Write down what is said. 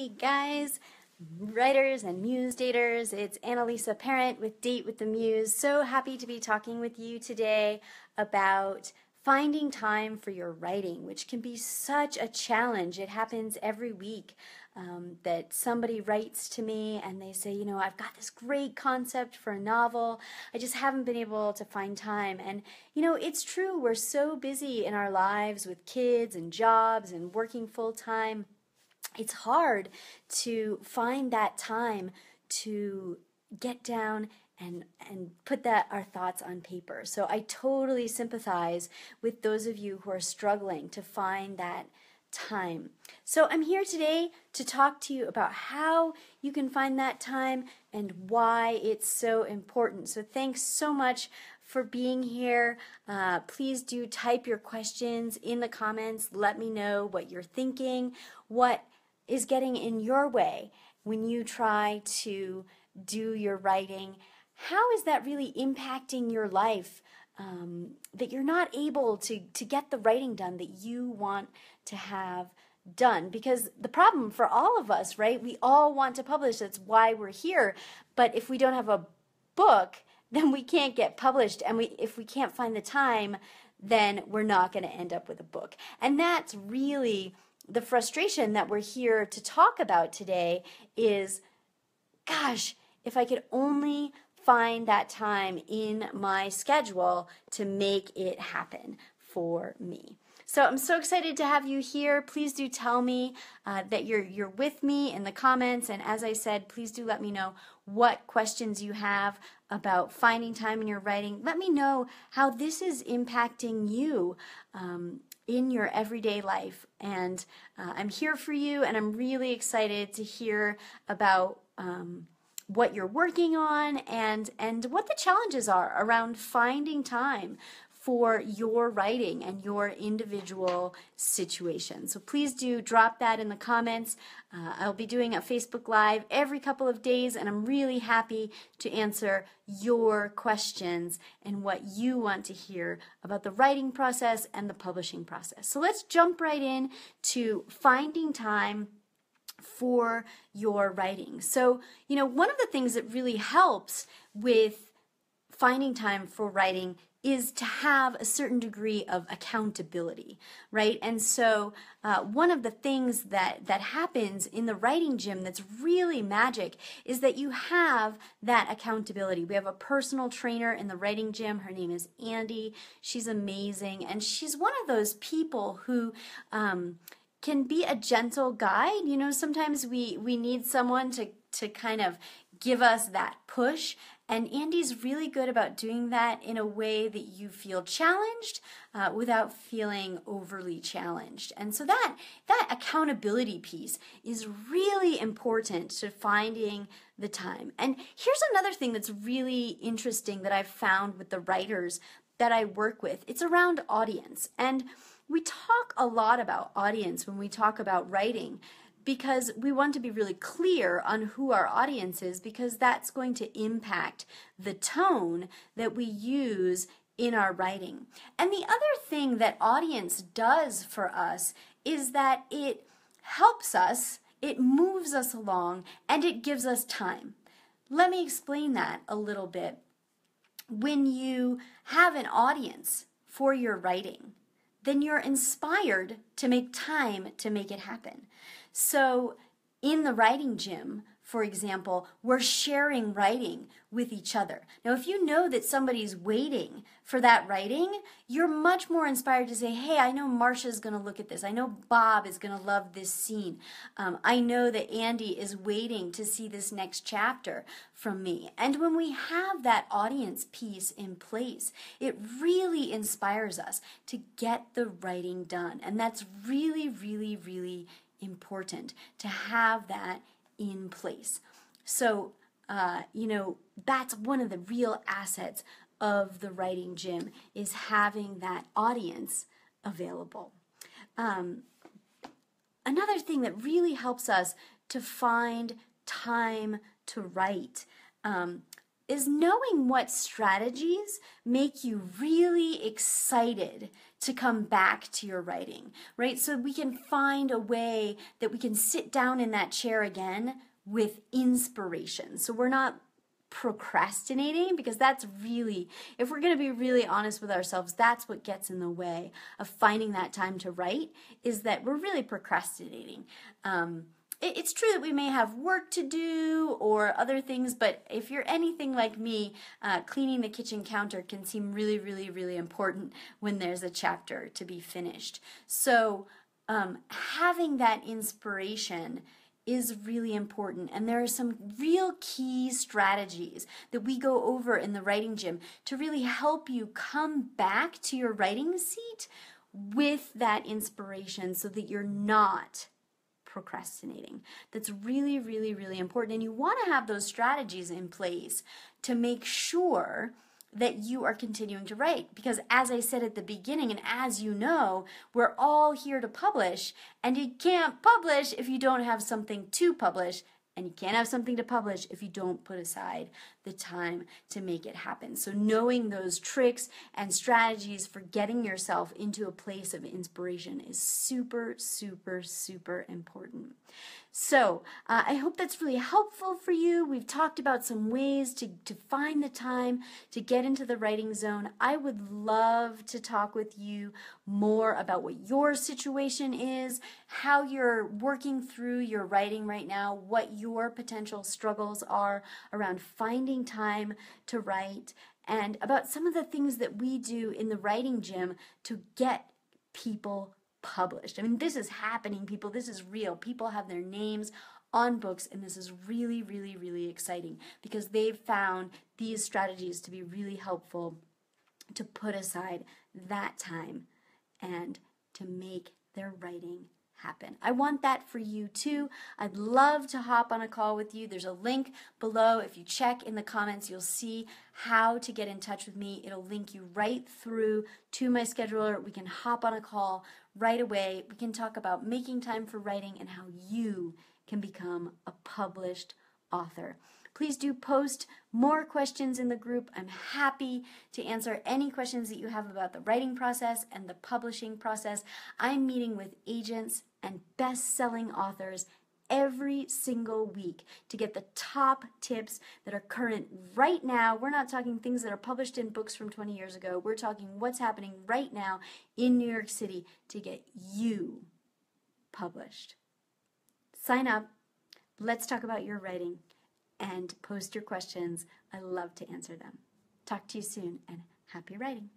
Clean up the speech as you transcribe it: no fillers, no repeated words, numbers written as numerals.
Hey guys, writers and muse daters, it's Annalisa Parent with Date with the Muse. So happy to be talking with you today about finding time for your writing, which can be such a challenge. It happens every week that somebody writes to me and they say, I've got this great concept for a novel. I just haven't been able to find time. And, it's true. We're so busy in our lives with kids and jobs and working full time. It's hard to find that time to get down and put our thoughts on paper. So I totally sympathize with those of you who are struggling to find that time. So I'm here today to talk to you about how you can find that time and why it's so important. So thanks so much for being here. Please do type your questions in the comments. Let me know what you're thinking, what is getting in your way when you try to do your writing. How is that really impacting your life, that you're not able to get the writing done that you want to have done? Because the problem for all of us, right, we all want to publish. That's why we're here. But if we don't have a book, then we can't get published. And if we can't find the time, then we're not going to end up with a book. And that's really the frustration that we're here to talk about today is, gosh, if I could only find that time in my schedule to make it happen for me. So I'm so excited to have you here. Please do tell me that you're with me in the comments. And as I said, please do let me know what questions you have about finding time in your writing. Let me know how this is impacting you in your everyday life. And I'm here for you, and I'm really excited to hear about what you're working on and what the challenges are around finding time for your writing and your individual situation. So please do drop that in the comments. I'll be doing a Facebook Live every couple of days, and I'm really happy to answer your questions and what you want to hear about the writing process and the publishing process. So let's jump right in to finding time for your writing. So, one of the things that really helps with finding time for writing is to have a certain degree of accountability, right? And so one of the things that happens in the writing gym that's really magic is that you have that accountability. We have a personal trainer in the writing gym. Her name is Andy. She's amazing. And she's one of those people who can be a gentle guide. Sometimes we need someone to kind of give us that push. And Andy's really good about doing that in a way that you feel challenged without feeling overly challenged. And so that accountability piece is really important to finding the time. And here's another thing that's really interesting that I've found with the writers that I work with. It's around audience. And we talk a lot about audience when we talk about writing, because we want to be really clear on who our audience is, because that's going to impact the tone that we use in our writing. And the other thing that audience does for us is that it helps us, it moves us along, and it gives us time. Let me explain that a little bit. When you have an audience for your writing, then you're inspired to make time to make it happen. So in the writing gym, for example, we're sharing writing with each other. Now, if you know that somebody's waiting for that writing, you're much more inspired to say, hey, I know Marcia's going to look at this. I know Bob is going to love this scene. I know that Andy is waiting to see this next chapter from me. And when we have that audience piece in place, it really inspires us to get the writing done. And that's really, really, really important to have that in place. So, that's one of the real assets of the writing gym, is having that audience available. Another thing that really helps us to find time to write is knowing what strategies make you really excited to come back to your writing, right? So we can find a way that we can sit down in that chair again with inspiration. So we're not procrastinating, because that's really, if we're going to be really honest with ourselves, that's what gets in the way of finding that time to write, is that we're really procrastinating. It's true that we may have work to do or other things, but if you're anything like me, cleaning the kitchen counter can seem really, really, really important when there's a chapter to be finished. So having that inspiration is really important, and there are some real key strategies that we go over in the Writing Gym to really help you come back to your writing seat with that inspiration so that you're not procrastinating. That's really, really, really important, and you want to have those strategies in place to make sure that you are continuing to write, because as I said at the beginning, and as you know, we're all here to publish, and you can't publish if you don't have something to publish, and you can't have something to publish if you don't put aside the time to make it happen. So knowing those tricks and strategies for getting yourself into a place of inspiration is super, super, super important. So I hope that's really helpful for you. We've talked about some ways to find the time to get into the writing zone. I would love to talk with you more about what your situation is, how you're working through your writing right now, what your potential struggles are around finding time to write, and about some of the things that we do in the Writing Gym to get people published. I mean, this is happening, people. This is real. People have their names on books, and this is really, really, really exciting because they've found these strategies to be really helpful to put aside that time and to make their writing happen. I want that for you too. I'd love to hop on a call with you. There's a link below. If you check in the comments, you'll see how to get in touch with me. It'll link you right through to my scheduler. We can hop on a call right away. We can talk about making time for writing and how you can become a published author. Please do post more questions in the group. I'm happy to answer any questions that you have about the writing process and the publishing process. I'm meeting with agents and best-selling authors every single week to get the top tips that are current right now. We're not talking things that are published in books from 20 years ago. We're talking what's happening right now in New York City to get you published. Sign up. Let's talk about your writing and post your questions. I love to answer them. Talk to you soon, and happy writing.